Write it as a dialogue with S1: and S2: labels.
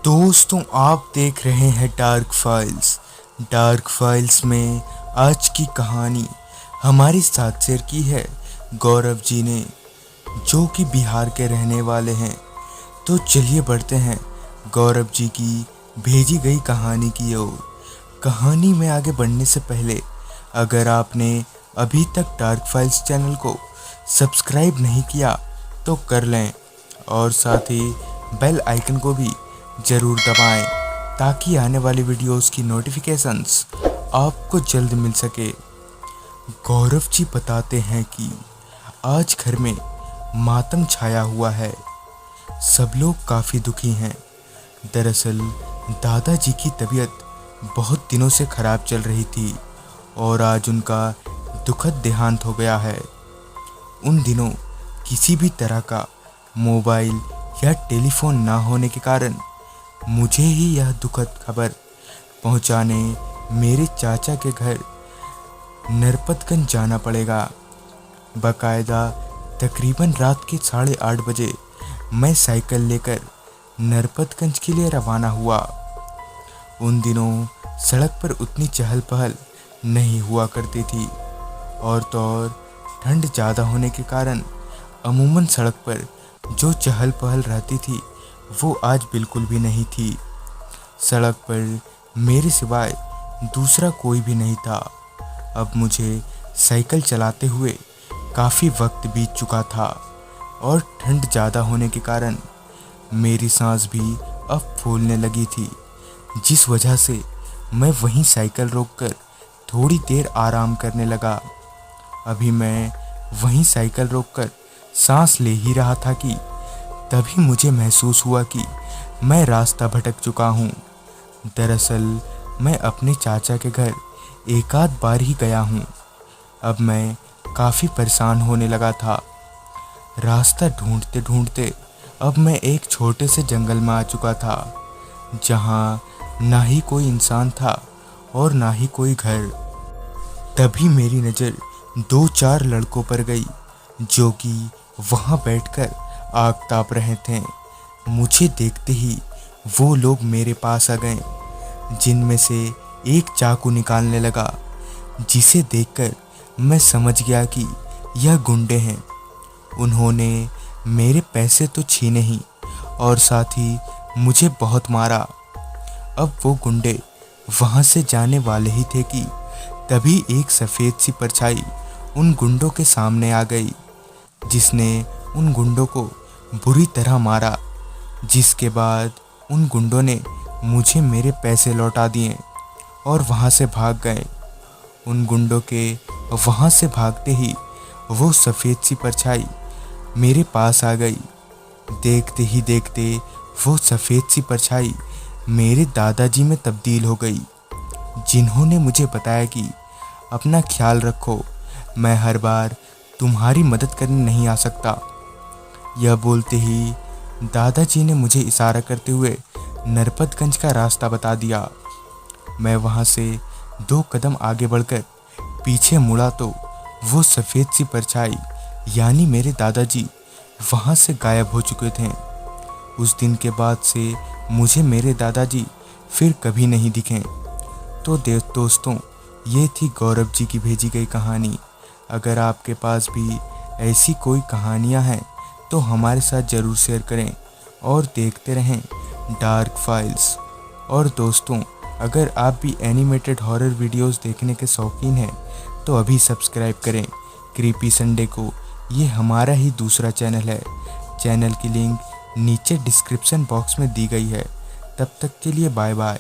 S1: दोस्तों, आप देख रहे हैं डार्क फाइल्स। डार्क फाइल्स में आज की कहानी हमारे साथ शेयर की है गौरव जी ने, जो कि बिहार के रहने वाले हैं। तो चलिए बढ़ते हैं गौरव जी की भेजी गई कहानी की ओर। कहानी में आगे बढ़ने से पहले अगर आपने अभी तक डार्क फाइल्स चैनल को सब्सक्राइब नहीं किया तो कर लें और साथ ही बेल आइकन को भी ज़रूर दबाएं ताकि आने वाली वीडियोस की नोटिफिकेशंस आपको जल्द मिल सके। गौरव जी बताते हैं कि आज घर में मातम छाया हुआ है। सब लोग काफ़ी दुखी हैं। दरअसल दादाजी की तबीयत बहुत दिनों से ख़राब चल रही थी और आज उनका दुखद देहांत हो गया है। उन दिनों किसी भी तरह का मोबाइल या टेलीफोन ना होने के कारण मुझे ही यह दुखद खबर पहुंचाने मेरे चाचा के घर नरपतगंज जाना पड़ेगा। बाकायदा तकरीबन रात के 8:30 बजे मैं साइकिल लेकर नरपतगंज के लिए रवाना हुआ। उन दिनों सड़क पर उतनी चहल पहल नहीं हुआ करती थी और तो और ठंड ज़्यादा होने के कारण अमूमन सड़क पर जो चहल पहल रहती थी वो आज बिल्कुल भी नहीं थी। सड़क पर मेरे सिवाय दूसरा कोई भी नहीं था। अब मुझे साइकिल चलाते हुए काफ़ी वक्त बीत चुका था और ठंड ज़्यादा होने के कारण मेरी सांस भी अब फूलने लगी थी, जिस वजह से मैं वहीं साइकिल रोककर थोड़ी देर आराम करने लगा। अभी मैं वहीं साइकिल रोककर सांस ले ही रहा था कि तभी मुझे महसूस हुआ कि मैं रास्ता भटक चुका हूँ। दरअसल मैं अपने चाचा के घर एक आध बार ही गया हूँ। अब मैं काफ़ी परेशान होने लगा था। रास्ता ढूंढते ढूंढते अब मैं एक छोटे से जंगल में आ चुका था, जहाँ ना ही कोई इंसान था और ना ही कोई घर। तभी मेरी नज़र 2-4 लड़कों पर गई जो कि वहाँ बैठकर आग ताप रहे थे। मुझे देखते ही वो लोग मेरे पास आ गए, जिनमें से एक चाकू निकालने लगा, जिसे देखकर मैं समझ गया कि यह गुंडे हैं। उन्होंने मेरे पैसे तो छीने ही और साथ ही मुझे बहुत मारा। अब वो गुंडे वहाँ से जाने वाले ही थे कि तभी एक सफ़ेद सी परछाई उन गुंडों के सामने आ गई, जिसने उन गुंडों को बुरी तरह मारा। जिसके बाद उन गुंडों ने मुझे मेरे पैसे लौटा दिए और वहाँ से भाग गए। उन गुंडों के वहाँ से भागते ही वो सफ़ेद सी परछाई मेरे पास आ गई। देखते ही देखते वो सफ़ेद सी परछाई मेरे दादाजी में तब्दील हो गई, जिन्होंने मुझे बताया कि अपना ख्याल रखो, मैं हर बार तुम्हारी मदद करने नहीं आ सकता। यह बोलते ही दादाजी ने मुझे इशारा करते हुए नरपतगंज का रास्ता बता दिया। मैं वहाँ से 2 कदम आगे बढ़कर पीछे मुड़ा तो वो सफ़ेद सी परछाई यानी मेरे दादाजी वहाँ से गायब हो चुके थे। उस दिन के बाद से मुझे मेरे दादाजी फिर कभी नहीं दिखे। तो दोस्तों, ये थी गौरव जी की भेजी गई कहानी। अगर आपके पास भी ऐसी कोई कहानियाँ हैं तो हमारे साथ ज़रूर शेयर करें और देखते रहें डार्क फाइल्स। और दोस्तों, अगर आप भी एनिमेटेड हॉरर वीडियोस देखने के शौकीन हैं तो अभी सब्सक्राइब करें क्रीपी संडे को। ये हमारा ही दूसरा चैनल है। चैनल की लिंक नीचे डिस्क्रिप्शन बॉक्स में दी गई है। तब तक के लिए बाय बाय।